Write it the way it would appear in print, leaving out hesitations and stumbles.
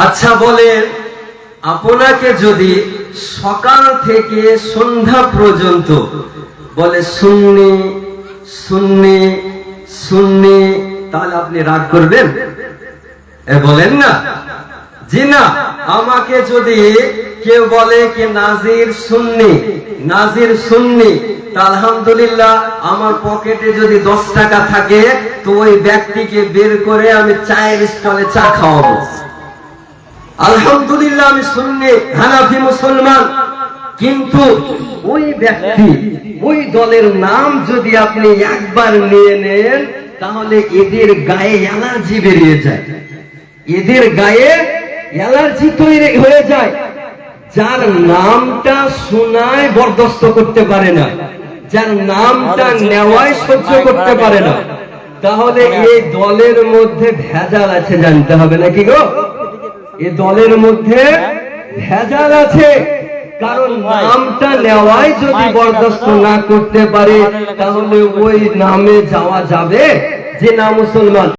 আচ্ছা বলেন, আপনাকে যদি সকাল থেকে সন্ধ্যা পর্যন্ত বলে সুন্নি সুন্নি সুন্নি, তাহলে আপনি রাগ করবেন? বলেন না, জি না। আমাকে যদি কেউ বলে কি নাজির সুন্নি নাজির সুন্নি, তা আলহামদুলিল্লাহ আমার পকেটে যদি 10 টাকা থাকে তো ওই ব্যক্তিকে বের করে আমি চায়ের স্টলে চা খাওয়াবো। আলহামদুলিল্লাহ আমি সুন্নি হানাফি মুসলমান। কিন্তু ওই ব্যক্তি ওই দলের নাম যদি আপনি একবার নিয়ে নেন তাহলে এদের গায়ে অ্যালার্জি বেরিয়ে যায়, এদের গায়ে অ্যালার্জি তৈরি হয়ে যায়। যার নামটা শোনায় বরদাস্ত করতে পারে না, যার নামটা নেওয়ায় সহ্য করতে পারে না, তাহলে এই দলের মধ্যে ভেজাল আছে, জানতে হবে নাকি গো? এই দলের মধ্যে ভেজাল আছে। কারণ নামটা নেওয়াই যদি বরদাস্ত না করতে পারে তাহলে ওই নামে যাওয়া যাবে যে না মুসলমান।